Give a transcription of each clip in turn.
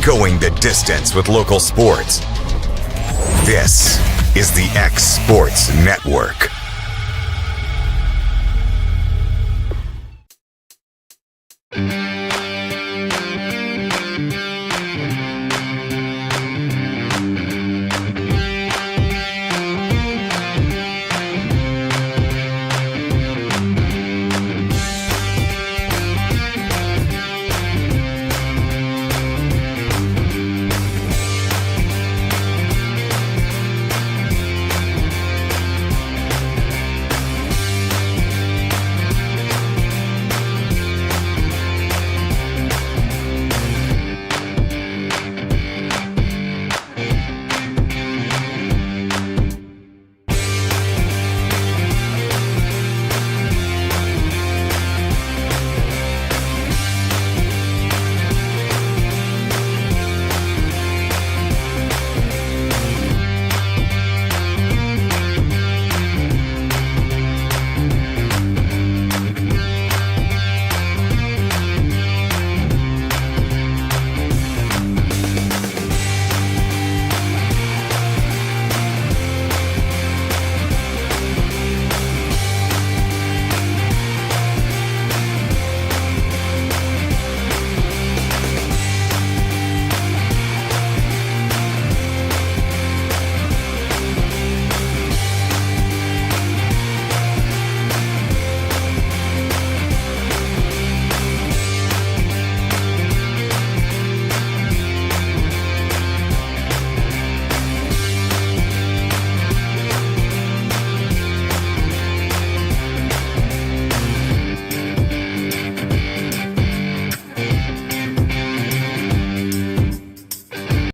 going the distance with local sports. This is the X Sports Network.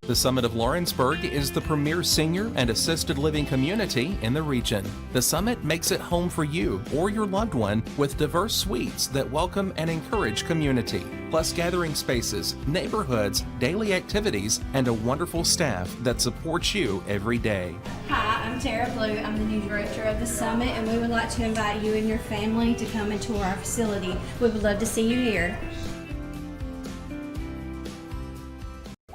The Summit of Lawrenceburg is the premier senior and assisted living community in the region. The Summit makes it home for you or your loved one with diverse suites that welcome and encourage community, plus gathering spaces, neighborhoods, daily activities, and a wonderful staff that supports you every day. Hi, I'm Tara Blue. I'm the new director of the Summit, and we would like to invite you and your family to come and tour our facility. We would love to see you here.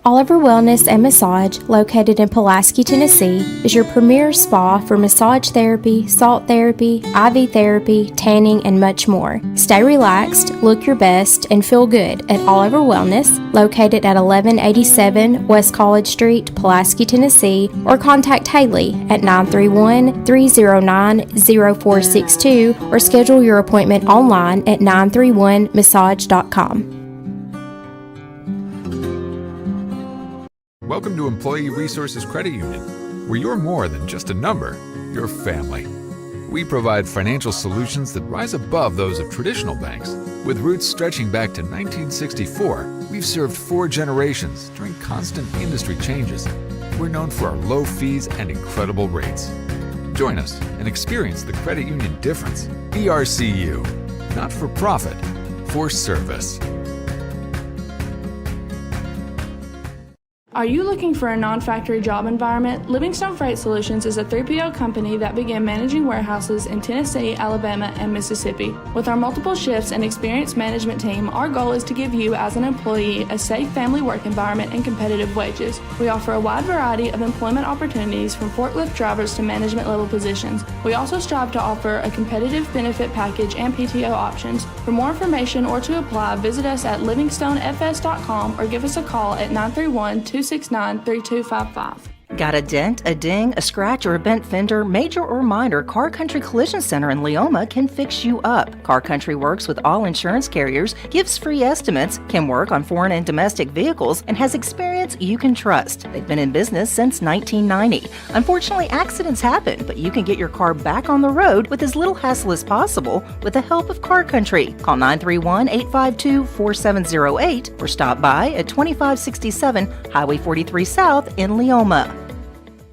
Oliver Wellness and Massage, located in Pulaski, Tennessee, is your premier spa for massage therapy, salt therapy, IV therapy, tanning, and much more. Stay relaxed, look your best, and feel good at Oliver Wellness, located at 1187 West College Street, Pulaski, Tennessee, or contact Haley at 931-309-0462 or schedule your appointment online at 931massage.com. Welcome to Employee Resources Credit Union, where you're more than just a number, you're family. We provide financial solutions that rise above those of traditional banks. With roots stretching back to 1964, we've served 4 generations during constant industry changes. We're known for our low fees and incredible rates. Join us and experience the credit union difference. ERCU, not for profit, for service. Are you looking for a non-factory job environment? Livingstone Freight Solutions is a 3PL company that began managing warehouses in Tennessee, Alabama, and Mississippi. With our multiple shifts and experienced management team, our goal is to give you as an employee a safe family work environment and competitive wages. We offer a wide variety of employment opportunities from forklift drivers to management level positions. We also strive to offer a competitive benefit package and PTO options. For more information or to apply, visit us at livingstonefs.com or give us a call at 931-269-3255. Got a dent, a ding, a scratch, or a bent fender? Major or minor, Car Country Collision Center in Leoma can fix you up. Car Country works with all insurance carriers, gives free estimates, can work on foreign and domestic vehicles, and has experience you can trust. They've been in business since 1990. Unfortunately, accidents happen, but you can get your car back on the road with as little hassle as possible with the help of Car Country. Call 931-852-4708 or stop by at 2567 Highway 43 South in Leoma.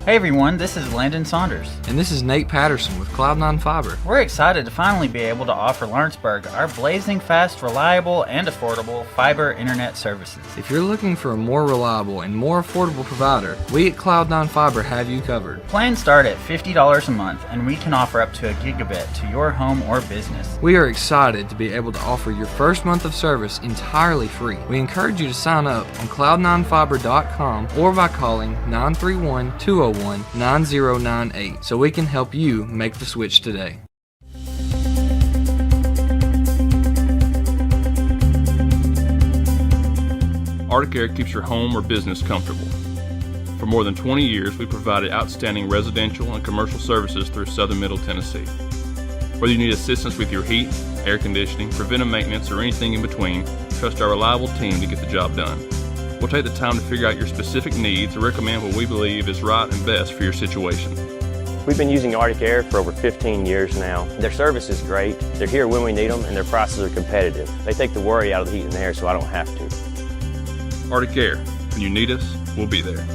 Hey everyone, this is Landon Saunders. And this is Nate Patterson with Cloud9 Fiber. We're excited to finally be able to offer Lawrenceburg our blazing fast, reliable, and affordable fiber internet services. If you're looking for a more reliable and more affordable provider, we at Cloud9 Fiber have you covered. Plans start at $50 a month, and we can offer up to a gigabit to your home or business. We are excited to be able to offer your first month of service entirely free. We encourage you to sign up on cloud9fiber.com or by calling 931-201-9098 so we can help you make the switch today. Arctic Air keeps your home or business comfortable. For more than 20 years, we've provided outstanding residential and commercial services through southern Middle Tennessee. Whether you need assistance with your heat, air conditioning, preventive maintenance, or anything in between, trust our reliable team to get the job done. We'll take the time to figure out your specific needs and recommend what we believe is right and best for your situation. We've been using Arctic Air for over 15 years now. Their service is great, they're here when we need them, and their prices are competitive. They take the worry out of the heat and air so I don't have to. Arctic Air, when you need us, we'll be there.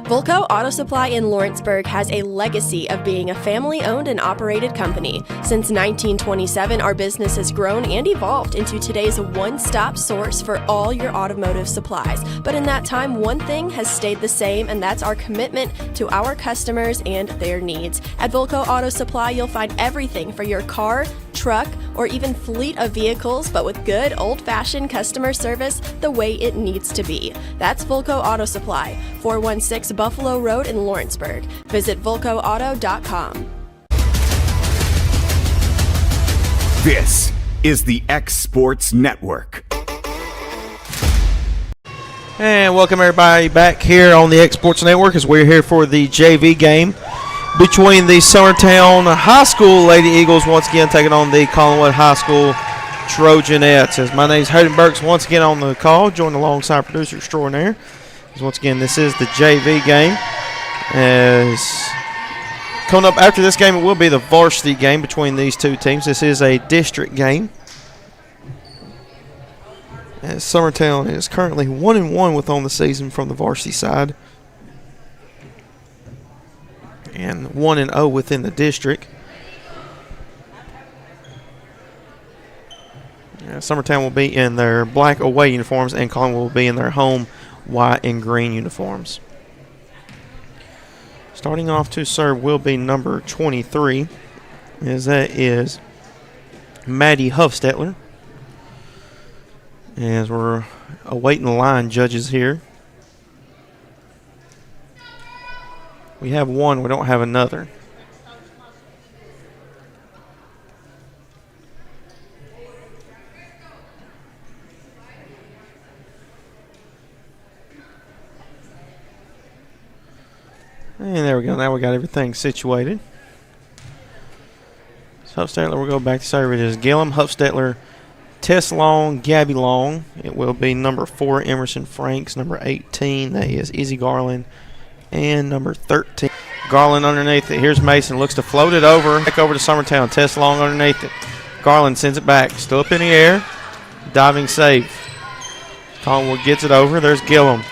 Volco Auto Supply in Lawrenceburg has a legacy of being a family-owned and operated company. Since 1927, our business has grown and evolved into today's one-stop source for all your automotive supplies. But in that time, one thing has stayed the same, and that's our commitment to our customers and their needs. At Volco Auto Supply, you'll find everything for your car, truck, or even fleet of vehicles, but with good old-fashioned customer service the way it needs to be. That's Volco Auto Supply, 416 Buffalo Road in Lawrenceburg. Visit VolcoAuto.com. This is the X Sports Network. And welcome everybody back here on the X Sports Network as we're here for the JV game between the Summertown High School Lady Eagles once again taking on the Collinwood High School Trojanettes. As my name is Hayden Burks once again on the call, joined alongside producer extraordinaire. As once again, this is the JV game. As coming up after this game, it will be the varsity game between these two teams. This is a district game. As Summertown is currently 1-1 with on the season from the varsity side, and 1-0 within the district. Summertown will be in their black away uniforms, and Collinwood will be in their home white and green uniforms. Starting off to serve will be number 23, as that is Maddie Huffstetler. As we're awaiting the line judges here. We have one, we don't have another. And there we go. Now we got everything situated. So Huffstetler will go back to serve. It is Gillum, Huffstetler, Tess Long, Gabby Long. It will be number 4, Emerson Franks. Number 18, that is Izzy Garland. And number 13, Garland underneath it. Here's Mason. Looks to float it over. Back over to Summertown. Tess Long underneath it. Garland sends it back. Still up in the air. Diving save. Collinwood gets it over. There's Gillum.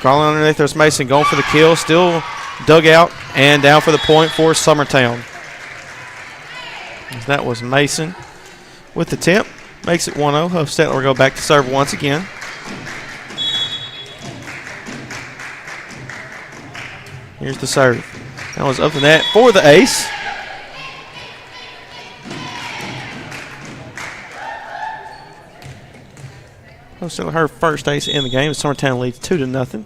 Garland underneath. There's Mason going for the kill. Still dug out and down for the point for Summertown. That was Mason with the tip. Makes it 1-0. Huffstetler will go back to serve once again. Here's the serve. That was up the net for the ace. Still her first ace in the game. Summertown leads 2-0.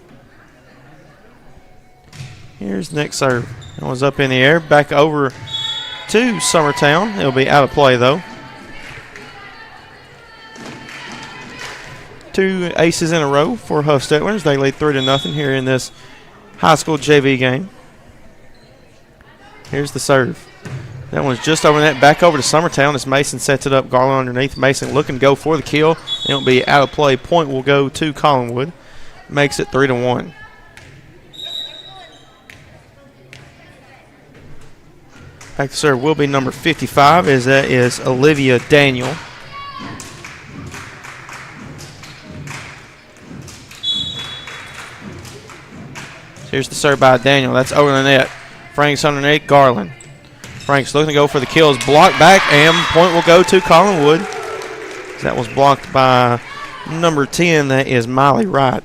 Here's the next serve. That was up in the air. Back over to Summertown. It'll be out of play, though. 2 aces in a row for Huff-Stettlers. They lead 3-0 here in this high school JV game. Here's the serve. That one's just over net. Back over to Summertown as Mason sets it up. Garland underneath. Mason looking to go for the kill. It'll be out of play. Point will go to Collinwood. Makes it 3-1. Back to serve will be number 55, as that is Olivia Daniel. Here's the serve by Daniel. That's over the net. Franks underneath. Garland. Franks looking to go for the kills. Blocked back, and point will go to Collinwood. That was blocked by number 10. That is Miley Wright.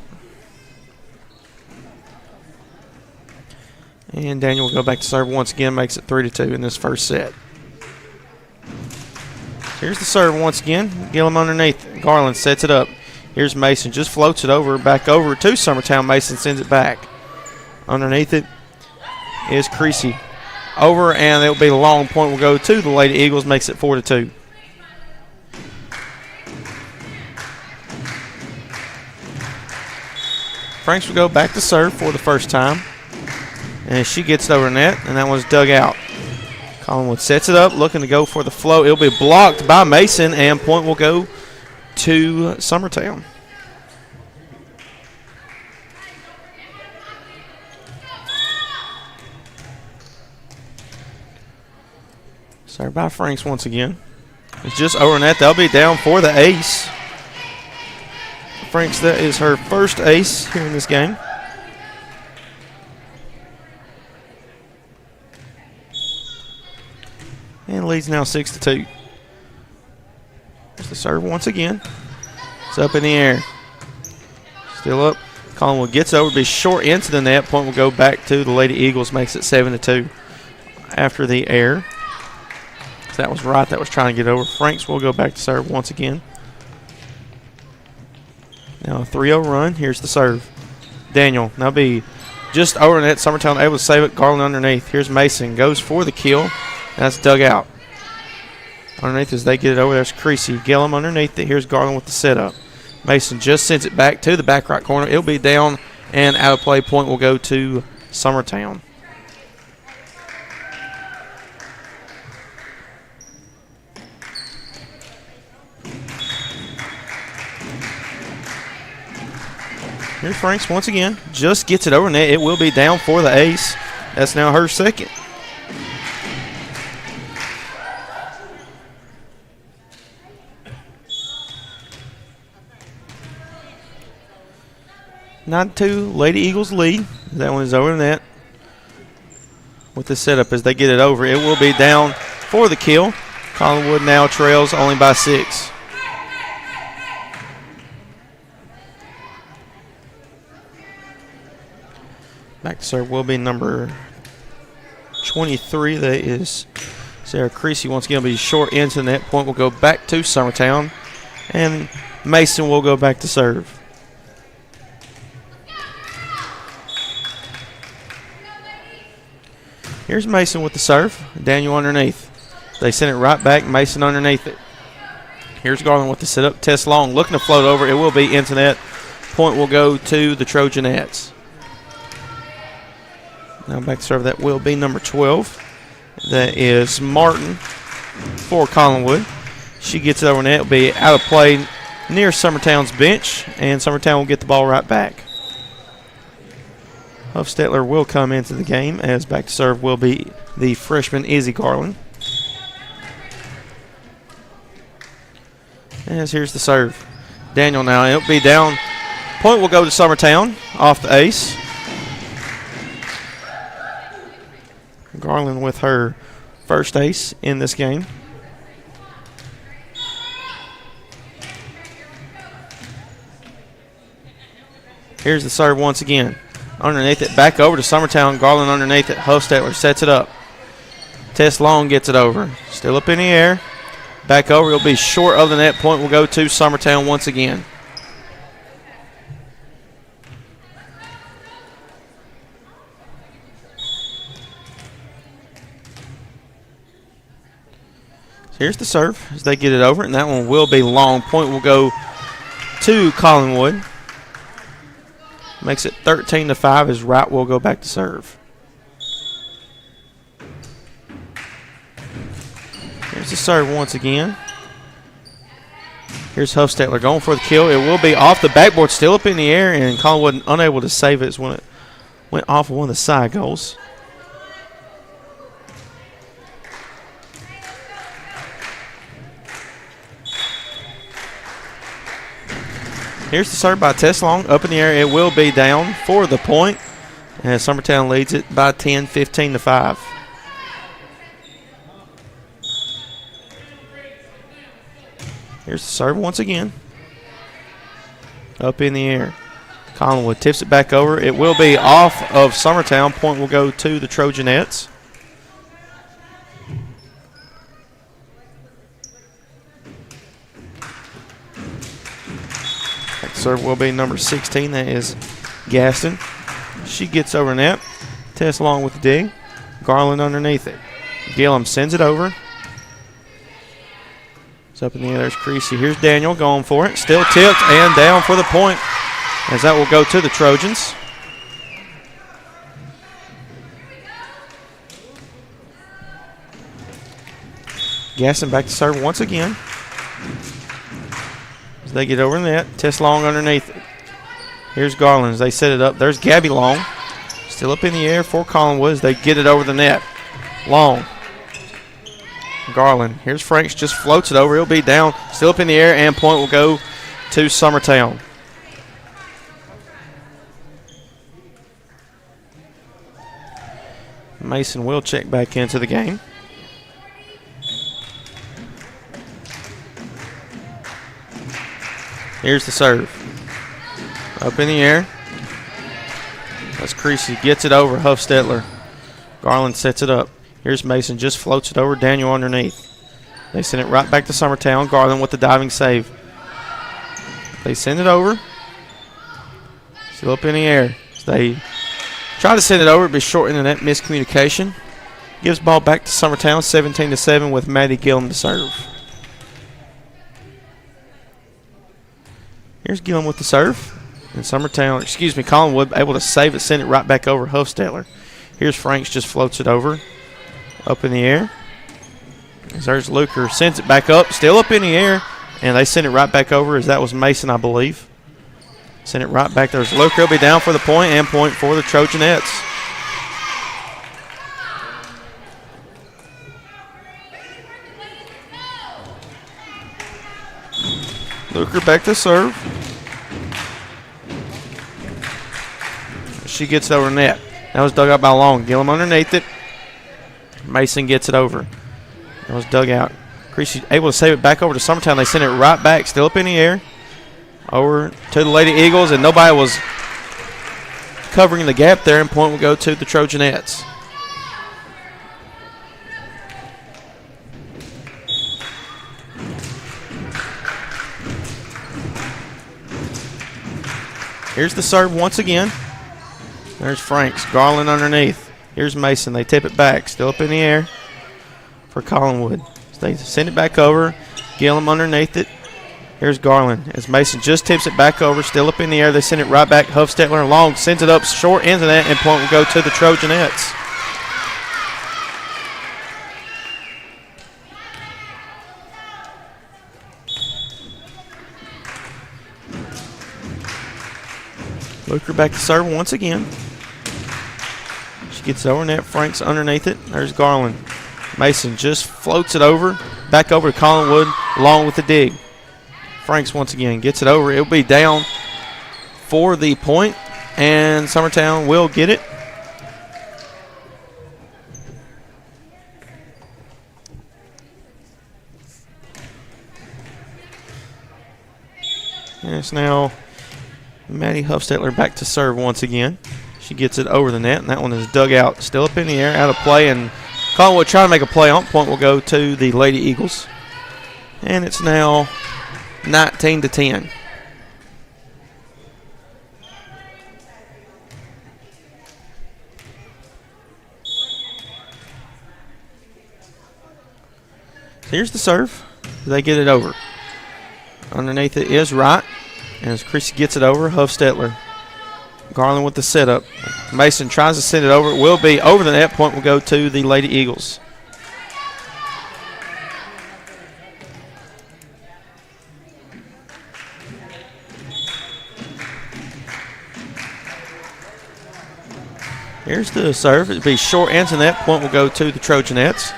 And Daniel will go back to serve once again. Makes it 3-2 in this first set. Here's the serve once again. Gillum underneath. Garland sets it up. Here's Mason. Just floats it over. Back over to Summertown. Mason sends it back. Underneath it is Creasy. Over, and it'll be a long point will go to the Lady Eagles. Makes it 4-2. Franks will go back to serve for the first time. And she gets it over net, and that one's dug out. Collinwood sets it up, looking to go for the flow. It'll be blocked by Mason, and point will go to Summertown. Served by Franks once again. It's just over net. They'll be down for the ace. Franks, that is her first ace here in this game. And leads now 6-2. There's the serve once again. It's up in the air. Still up. Collinwood gets over, be short into the net. Point will go back to the Lady Eagles. Makes it 7-2 after the air. That was Wright that was trying to get over. Franks will go back to serve once again. Now a 3-0 run. Here's the serve. Daniel. Now be just over net. Summertown able to save it. Garland underneath. Here's Mason. Goes for the kill. That's dug out. Underneath as they get it over, there's Creasy. Gillum underneath it. Here's Garland with the setup. Mason just sends it back to the back right corner. It'll be down and out of play. Point will go to Summertown. Here's Franks once again. Just gets it over net. It will be down for the ace. That's now her second. Not two. Lady Eagles lead. That one is over the net. With the setup as they get it over, it will be down for the kill. Collinwood now trails only by 6. Back to serve will be number 23. That is Sarah Creasy. Once again, will be short into the net. Point will go back to Summertown. And Mason will go back to serve. Here's Mason with the serve. Daniel underneath. They send it right back. Mason underneath it. Here's Garland with the setup. Tess Long looking to float over. It will be into net. Point will go to the Trojanettes. Now back to serve, that will be number 12. That is Martin for Collinwood. She gets it over net. It will be out of play near Summertown's bench, and Summertown will get the ball right back. Huff-Stetler will come into the game, as back to serve will be the freshman Izzy Garland. As here's the serve. Daniel now, it'll be down. Point will go to Summertown off the ace. Garland with her first ace in this game. Here's the serve once again. underneath it, back over to Summertown. Garland underneath it. Hostetler sets it up. Tess Long gets it over. Still up in the air. Back over. It'll be short of the net. Point will go to Summertown once again. Here's the serve as they get it over, and that one will be long. Point will go to Collinwood. Makes it 13-5 as Wright will go back to serve. Here's the serve once again. Here's Hofstetler going for the kill. It will be off the backboard, still up in the air, and Collinwood unable to save it when it went off of one of the side goals. Here's the serve by Tess Long. Up in the air. It will be down for the point. And Summertown leads it by 10, 15-5. Here's the serve once again. Up in the air. Collinwood tips it back over. It will be off of Summertown. Point will go to the Trojanettes. Serve will be number 16. That is Gaston. She gets over net. Tess Long with the dig. Garland underneath it. Gillum sends it over. It's up in the air. There's Creasy. Here's Daniel going for it. Still tipped and down for the point, as that will go to the Trojans. Gaston back to serve once again. They get over the net. Tess Long underneath it. Here's Garland as they set it up. There's Gabby Long. Still up in the air for Collinwood as they get it over the net. Long. Garland. Here's Franks. Just floats it over. He'll be down. Still up in the air, and point will go to Summertown. Mason will check back into the game. Here's the serve. Up in the air. That's Creasy. Gets it over. Hofstetler. Garland sets it up. Here's Mason. Just floats it over. Daniel underneath. They send it right back to Summertown. Garland with the diving save. They send it over. Still up in the air. They try to send it over. But short internet miscommunication. Gives ball back to Summertown. 17-7 with Maddie Gillum to serve. Here's Gillum with the serve. And Collinwood able to save it, send it right back over Hofstetler. Here's Franks, just floats it over. Up in the air. There's Luker, sends it back up, still up in the air. And they send it right back over, as that was Mason, I believe. Send it right back. There's Luker. He'll be down for the point, and point for the Trojanettes. Luker back to serve. She gets it over net. That was dug out by Long. Gillum underneath it. Mason gets it over. That was dug out. Creasy able to save it back over to Summertown. They send it right back, still up in the air. Over to the Lady Eagles, and nobody was covering the gap there, and point will go to the Trojanettes. Here's the serve once again. There's Franks. Garland underneath. Here's Mason. They tip it back. Still up in the air for Collinwood. So they send it back over. Gillum underneath it. Here's Garland as Mason just tips it back over. Still up in the air. They send it right back. Hofstetler Long sends it up short into that, and point will go to the Trojanettes. Luker back to serve once again. She gets over net. Franks underneath it. There's Garland. Mason just floats it over. Back over to Collinwood. Long with the dig. Franks once again gets it over. It'll be down for the point, and Summertown will get it. And it's now Maddie Hofstetler back to serve once again. She gets it over the net, and that one is dug out. Still up in the air, out of play, and Collinwood trying to make a play on point will go to the Lady Eagles. And it's now 19-10. Here's the serve. They get it over. Underneath it is Wright. As Creasy gets it over, Huffstetler. Garland with the setup. Mason tries to send it over. It will be over the net. Point will go to the Lady Eagles. Here's the serve. It'll be short into net. Point will go to the Trojanettes.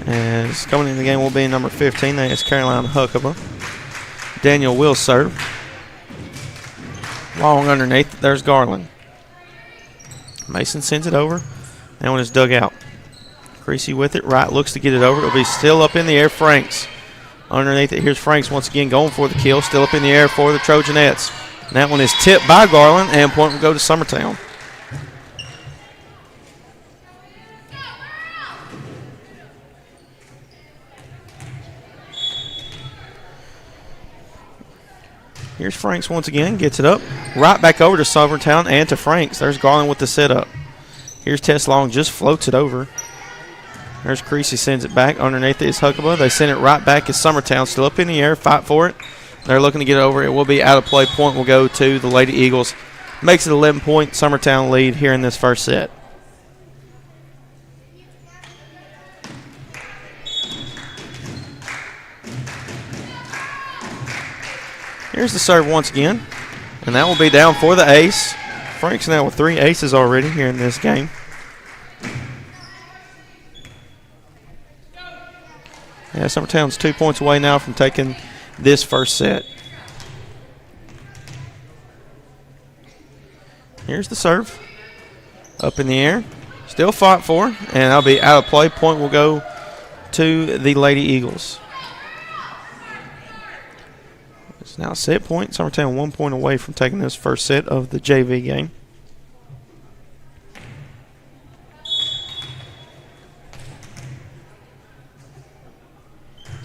As coming in the game will be number 15. That is Caroline Huckaba. Daniel will serve. Long underneath. There's Garland. Mason sends it over. That one is dug out. Creasy with it. Wright looks to get it over. It'll be still up in the air. Franks. Underneath it, here's Franks once again going for the kill. Still up in the air for the Trojanettes. And that one is tipped by Garland, and point will go to Summertown. Here's Franks once again, gets it up. Right back over to Summertown and to Franks. There's Garland with the setup. Here's Tess Long, just floats it over. There's Creasy, sends it back. Underneath it is Huckaba. They send it right back as Summertown. Still up in the air, fight for it. They're looking to get it over. It will be out of play. Point will go to the Lady Eagles. Makes it 11-point Summertown lead here in this first set. Here's the serve once again. And that will be down for the ace. Frank's now with 3 aces already here in this game. Yeah, Summertown's 2 points away now from taking this first set. Here's the serve. Up in the air. Still fought for. And that'll be out of play. Point will go to the Lady Eagles. It's now a set point. Summertown 1 point away from taking this first set of the JV game.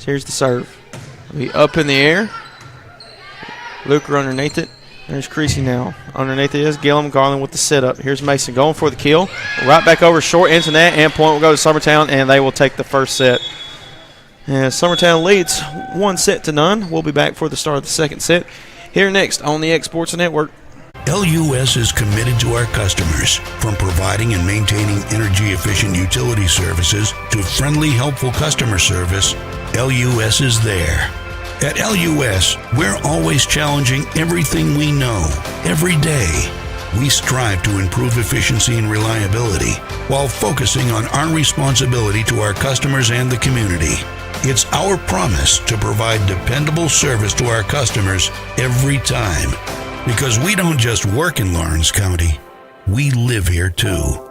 Here's the serve. It'll be up in the air. Luker underneath it. There's Creasy now. Underneath it is Gillum. Garland with the setup. Here's Mason going for the kill. Right back over short into net, and point will go to Summertown, and they will take the first set. And Summertown leads 1-0. We'll be back for the start of the second set. Here next on the X Sports Network. LUS is committed to our customers, from providing and maintaining energy-efficient utility services to friendly, helpful customer service. LUS is there. At LUS, we're always challenging everything we know, every day. We strive to improve efficiency and reliability while focusing on our responsibility to our customers and the community. It's our promise to provide dependable service to our customers every time. Because we don't just work in Lawrence County, we live here too.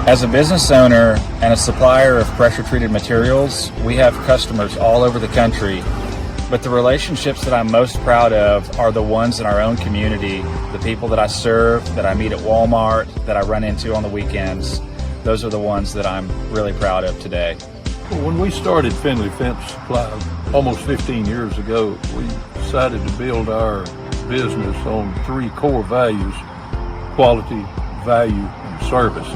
As a business owner and a supplier of pressure-treated materials, we have customers all over the country. But the relationships that I'm most proud of are the ones in our own community, the people that I serve, that I meet at Walmart, that I run into on the weekends. Those are the ones that I'm really proud of today. When we started Finley Fence Supply almost 15 years ago, we decided to build our business on 3 core values: quality, value, and service.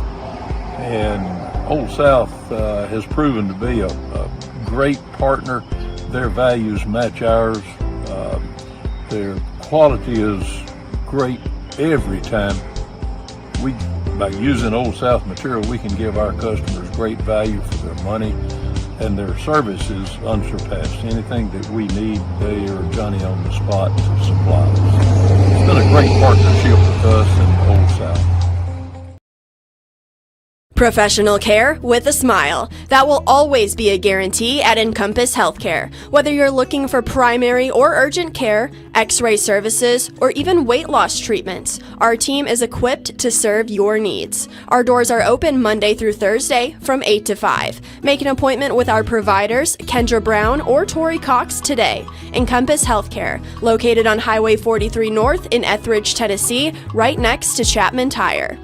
And Old South has proven to be a great partner. Their values match ours. Their quality is great every time. By using Old South material, we can give our customers great value for their money, and their service is unsurpassed. Anything that we need, they are Johnny on the spot to supply us. It's been a great partnership with us and Old South. Professional care with a smile. That will always be a guarantee at Encompass Healthcare. Whether you're looking for primary or urgent care, x-ray services, or even weight loss treatments, our team is equipped to serve your needs. Our doors are open Monday through Thursday from 8 to 5. Make an appointment with our providers, Kendra Brown or Tori Cox, today. Encompass Healthcare, located on Highway 43 North in Etheridge, Tennessee, right next to Chapman Tire.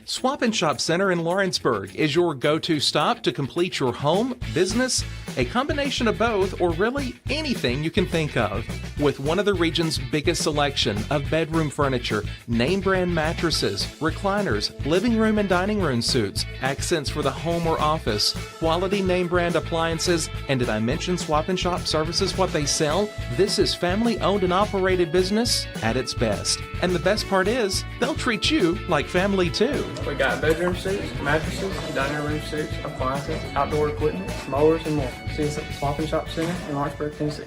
Swap and Shop Center in Lawrenceburg is your go-to stop to complete your home, business, a combination of both, or really anything you can think of. With one of the region's biggest selection of bedroom furniture, name brand mattresses, recliners, living room and dining room suites, accents for the home or office, quality name brand appliances, and did I mention Swap and Shop services what they sell? This is family owned and operated business at its best. And the best part is, they'll treat you like family too. We got bedroom suites, mattresses, dining room suites, appliances, outdoor equipment, mowers, and more. See us at the Swap and Shop Center in Lawrenceburg, Tennessee.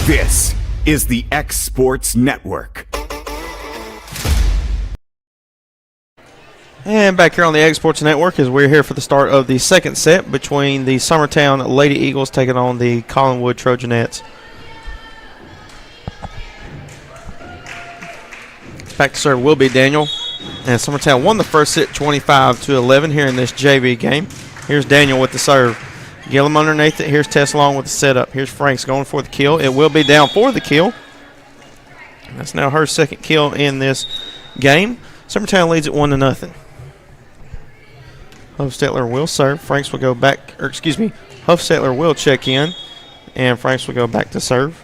This is the X Sports Network. And back here on the X Sports Network as we're here for the start of the second set between the Summertown Lady Eagles taking on the Collinwood Trojanettes. Back to serve will be Daniel. And Summertown won the first set 25-11 here in this JV game. Here's Daniel with the serve. Gillum underneath it. Here's Tess Long with the setup. Here's Franks going for the kill. It will be down for the kill. That's now her second kill in this game. Summertown leads it 1-0. Hofstetler will serve. Franks will go back, or excuse me, Hofstetler will check in, and Franks will go back to serve.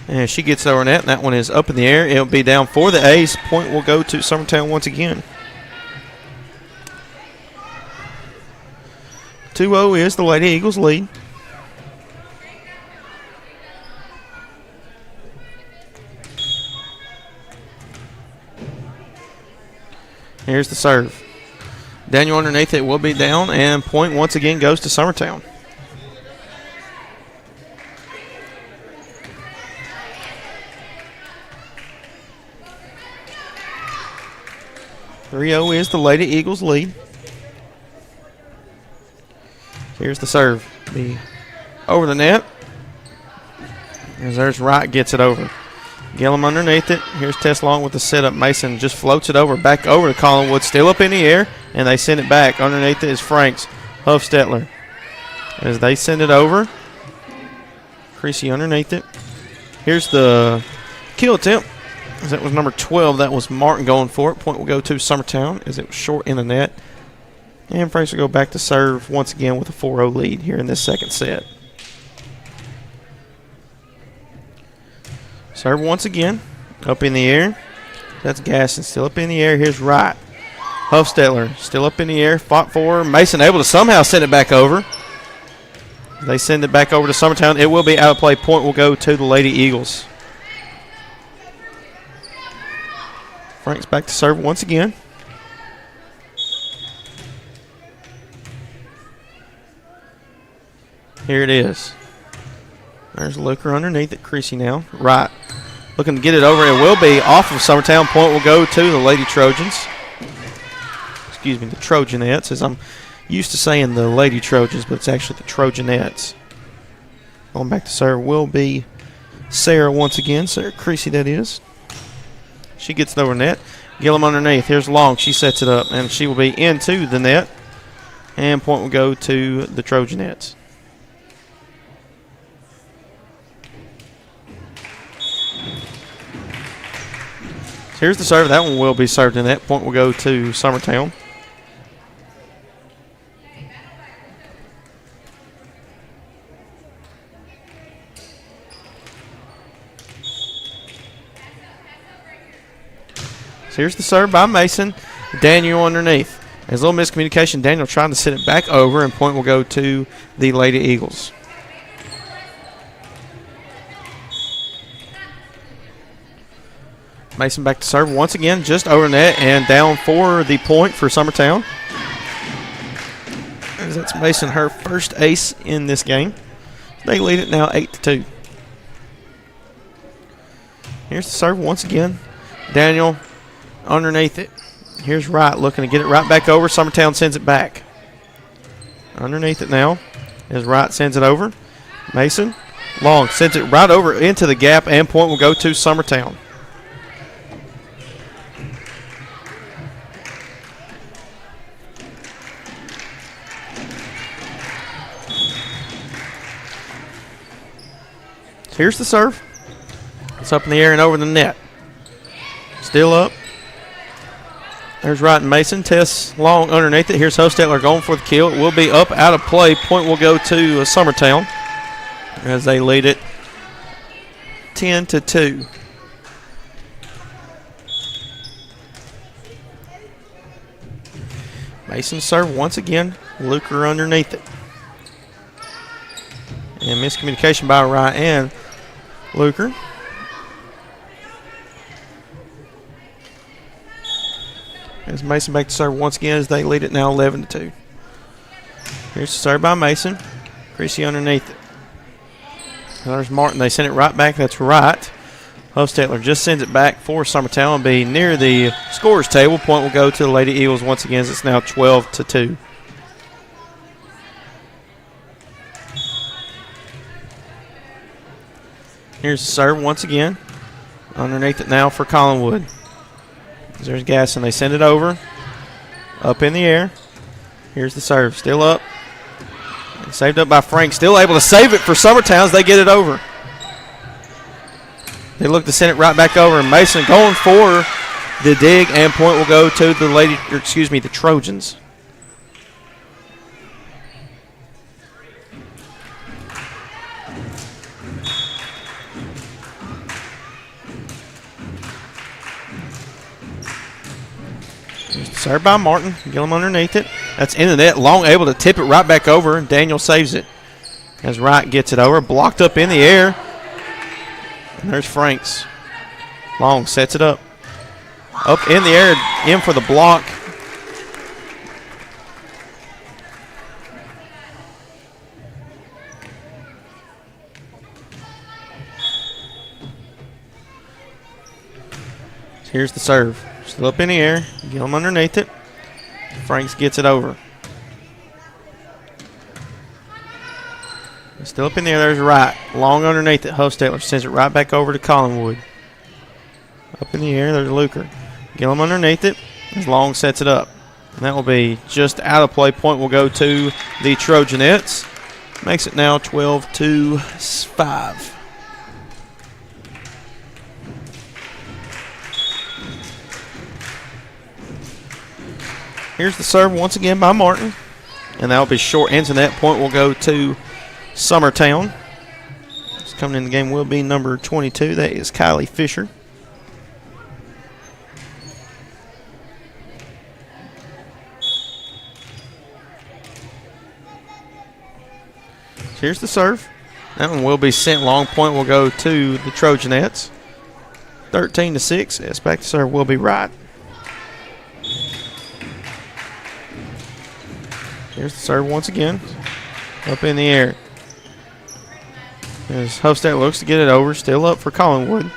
And she gets over net, and that one is up in the air. It'll be down for the ace. Point will go to Summertown once again. 2-0 is the Lady Eagles lead. Here's the serve. Daniel underneath it will be down, and point once again goes to Summertown. .3-0 is the Lady Eagles lead. Here's the serve. Be over the net. As there's Wright gets it over. Gillum underneath it. Here's Tess Long with the setup. Mason just floats it over, back over to Collinwood. Still up in the air, and they send it back. Underneath it is Franks. Hofstetler. As they send it over. Creasy underneath it. Here's the kill attempt. As that was number 12. That was Martin going for it. Point will go to Summertown as it was short in the net. And Franks will go back to serve once again with a 4-0 lead here in this second set. Serve once again. Up in the air. That's Gaston still up in the air. Here's Wright. Hofstetler still up in the air. Fought for. Mason able to somehow send it back over. They send it back over to Summertown. It will be out of play. Point will go to the Lady Eagles. Franks back to serve once again. Here it is. There's Luker underneath it. Creasy now. Right. Looking to get it over. It will be off of Summertown. Point will go to the Lady Trojans. Excuse me, the Trojanettes, as I'm used to saying the Lady Trojans, but it's actually the Trojanettes. Going back to serve will be Sarah once again. Sarah Creasy, that is. She gets it over net. Gillum underneath. Here's Long. She sets it up, and she will be into the net. And point will go to the Trojanettes. Here's the serve. That one will be served in net. Point will go to Summertown. So here's the serve by Mason. Daniel underneath. There's a little miscommunication. Daniel trying to send it back over, and point will go to the Lady Eagles. Mason back to serve once again, just over net and down for the point for Summertown. That's Mason, her first ace in this game. They lead it now 8-2. Here's the serve once again. Daniel underneath it. Here's Wright looking to get it right back over. Summertown sends it back. Underneath it now as Wright sends it over. Mason, long, sends it right over into the gap, and point will go to Summertown. Here's the serve. It's up in the air and over the net. Still up. There's Wright and Mason. Tess long underneath it. Here's Hostetler going for the kill. It will be up, out of play. Point will go to Summertown as they lead it 10-2. Mason serve once again. Luker underneath it. And miscommunication by Wright and Luker. As Mason back to serve once again as they lead it now 11-2. Here's the serve by Mason. Creasy underneath it. There's Martin. They send it right back. That's right. Hostetler just sends it back for Summertown. Will be near the scorer's table. Point will go to the Lady Eagles once again as it's now 12-2. Here's the serve once again. Underneath it now for Collinwood. There's Gasson. They send it over. Up in the air. Here's the serve. Still up. And saved up by Frank. Still able to save it for Summertown as they get it over. They look to send it right back over. And Mason going for the dig, and point will go to the Trojans. Served by Martin. Gillum underneath it. That's in the net. Long able to tip it right back over. Daniel saves it. As Wright gets it over. Blocked up in the air. And there's Franks. Long sets it up. Up in the air. In for the block. Here's the serve. Still up in the air. Gillum underneath it. Franks gets it over. Still up in the air. There's Wright. Long underneath it. Hostetler sends it right back over to Collinwood. Up in the air. There's Luker. Gillum underneath it. As Long sets it up. And that will be just out of play. Point will go to the Trojanettes. Makes it now 12-5. Here's the serve once again by Martin. And that will be short ends, and that point will go to Summertown. It's coming in the game will be number 22. That is Kylie Fisher. Here's the serve. That one will be sent long. Point will go to the Trojanettes. 13-6. As back to serve will be Wright. Here's the serve once again. Up in the air. As Hofstadt looks to get it over. Still up for Collinwood.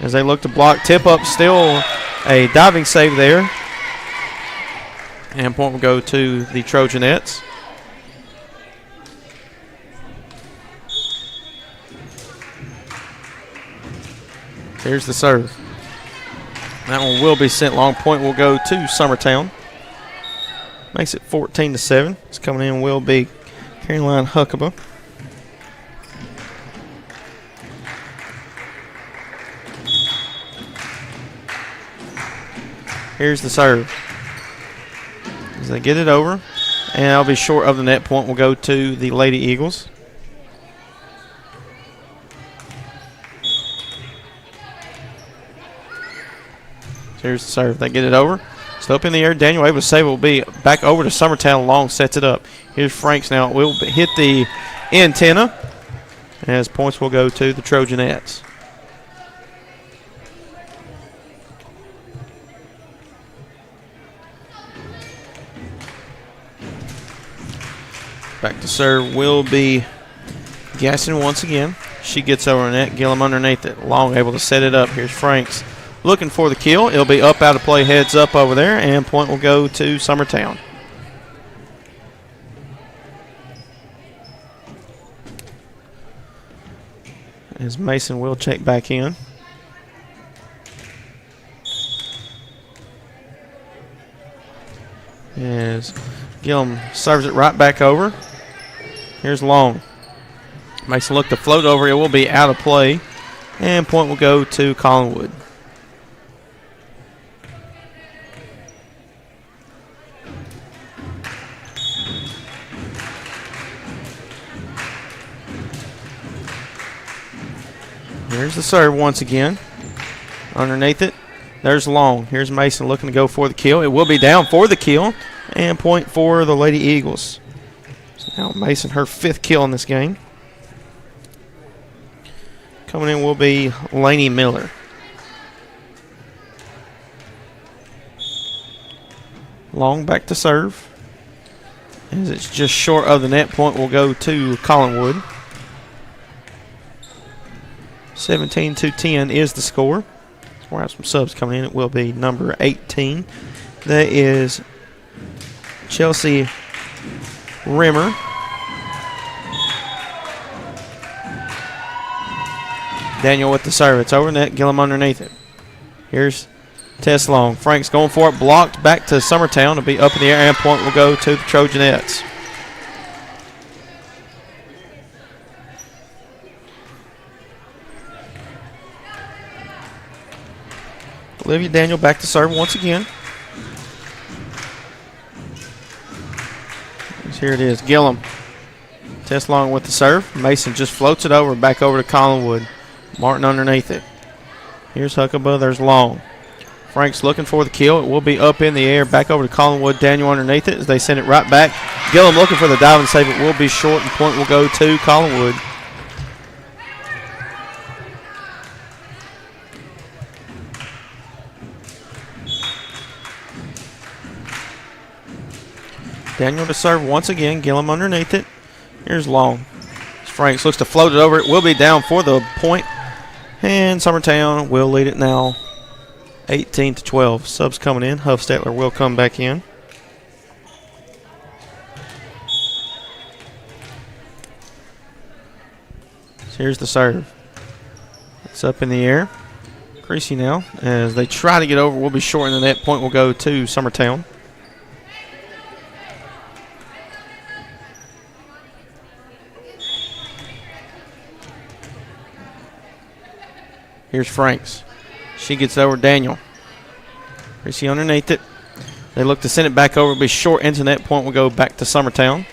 As they look to block. Tip up. Still a diving save there. And point will go to the Trojanettes. Here's the serve. That one will be sent long. Point will go to Summertown. Makes it 14-7. It's coming in will be Caroline Huckabee. Here's the serve. As they get it over. And I'll be short of the net. Point will go to the Lady Eagles. Here's the serve. They get it over. Still up in the air. Daniel able to save it. Will be back over to Summertown. Long sets it up. Here's Franks now. It will hit the antenna. As points will go to the Trojanettes. Back to serve will be Gasson once again. She gets over net. Gillum underneath it. Long able to set it up. Here's Franks looking for the kill. It'll be up out of play, heads up over there, and point will go to Summertown. As Mason will check back in. As Gillum serves it right back over. Here's Long. Mason look to float over. It will be out of play. And point will go to Collinwood. Here's the serve once again. Underneath it, there's Long. Here's Mason looking to go for the kill. It will be down for the kill. And point for the Lady Eagles. So now Mason, her 5th kill in this game. Coming in will be Lainey Miller. Long back to serve. As it's just short of the net, point will go to Collinwood. 17-10 is the score. We'll have some subs coming in. It will be number 18. That is Chelsea Rimmer. Daniel with the serve. It's over net. Gillum underneath it. Here's Tess Long. Frank's going for it. Blocked back to Summertown. It'll be up in the air, and point will go to the Trojanettes. Olivia Daniel back to serve once again. Here it is. Gillum. Tess Long with the serve. Mason just floats it over, back over to Collinwood. Martin underneath it. Here's Huckabee. There's Long. Frank's looking for the kill. It will be up in the air, back over to Collinwood. Daniel underneath it as they send it right back. Gillum looking for the dive and save. It will be short, and point will go to Collinwood. Daniel to serve once again. Gillum underneath it. Here's Long. Franks looks to float it over. It will be down for the point. And Summertown will lead it now 18-12. Subs coming in. Huffstetler will come back in. So here's the serve. It's up in the air. Creasy now as they try to get over. Will be short in the net. Point will go to Summertown. Here's Franks. She gets over Daniel. Creasy underneath it. They look to send it back over. It'll be short into net. Point will go back to Summertown.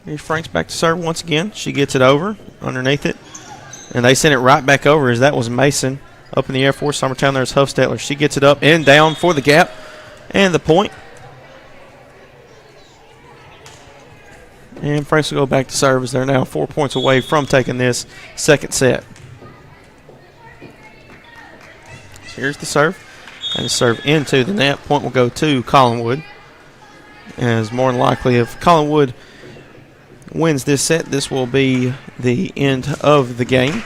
Here's Franks back to serve once again. She gets it over underneath it. And they send it right back over as that was Mason. Up in the air for Summertown. There's Huffstetler. She gets it up and down for the gap. And the point. And Franks will go back to serve as they're now 4 points away from taking this second set. So here's the serve. And the serve into the net. Point will go to Collinwood. As more than likely, if Collinwood wins this set, this will be the end of the game.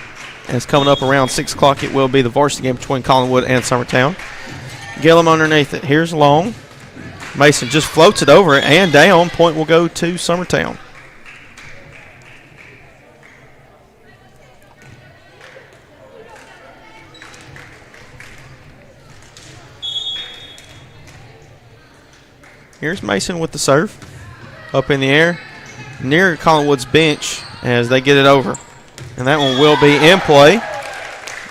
As coming up around 6 o'clock, it will be the varsity game between Collinwood and Summertown. Gillum underneath it. Here's Long. Mason just floats it over and down. Point will go to Summertown. Here's Mason with the serve. Up in the air. Near Collinwood's bench as they get it over. And that one will be in play.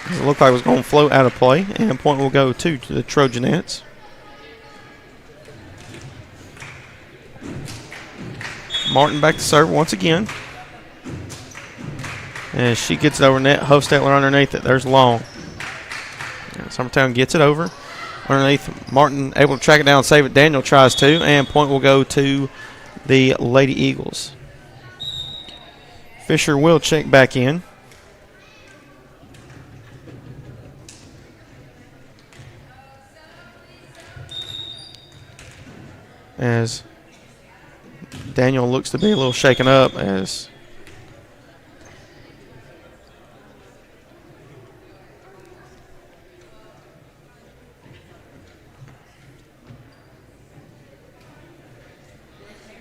It looked like it was going to float out of play. And point will go to the Trojanettes. Martin back to serve once again. And she gets it over net. Huffstetler underneath it. There's Long. And Summertown gets it over. Underneath, Martin able to track it down and save it. Daniel tries to. And point will go to the Lady Eagles. Fisher will check back in. as Daniel looks to be a little shaken up as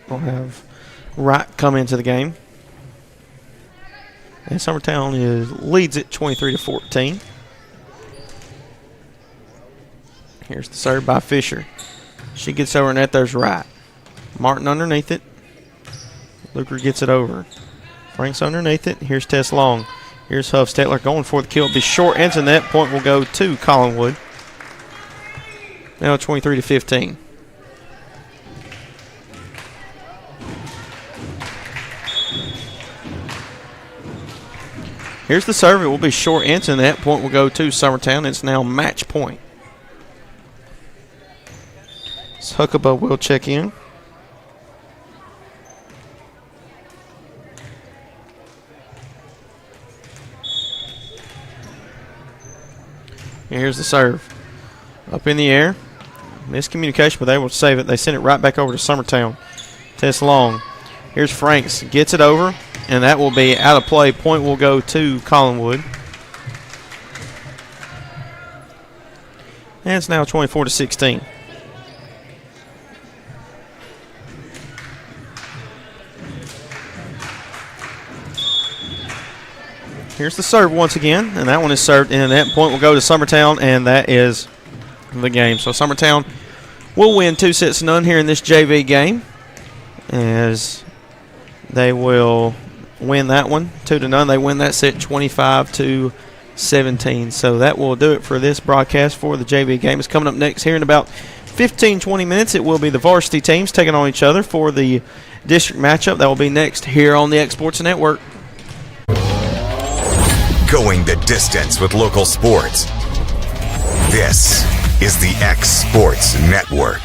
we'll have Wright come into the game. And Summertown leads it 23-14. Here's the serve by Fisher. She gets over net. There's Wright. Martin underneath it. Luker gets it over. Frank's underneath it. Here's Tess Long. Here's Huff-Stetler going for the kill. It'll be short into net. Point will go to Collinwood. Now 23-15. Here's the serve. It will be short into net. Point will go to Summertown. It's now match point. So Huckabee will check in. Here's the serve. Up in the air. Miscommunication, but they will save it. They send it right back over to Summertown. Tess Long. Here's Franks. Gets it over, and that will be out of play. Point will go to Collinwood. And it's now 24-16. Here's the serve once again, and that one is served in. That point will go to Summertown, and that is the game. So Summertown will win 2-0 here in this JV game, as they will win that one 2-0. They win that set 25-17. So that will do it for this broadcast for the JV game. It's coming up next here in about 15-20 minutes. It will be the varsity teams taking on each other for the district matchup. That will be next here on the X Sports Network. Going the distance with local sports. This is the X Sports Network.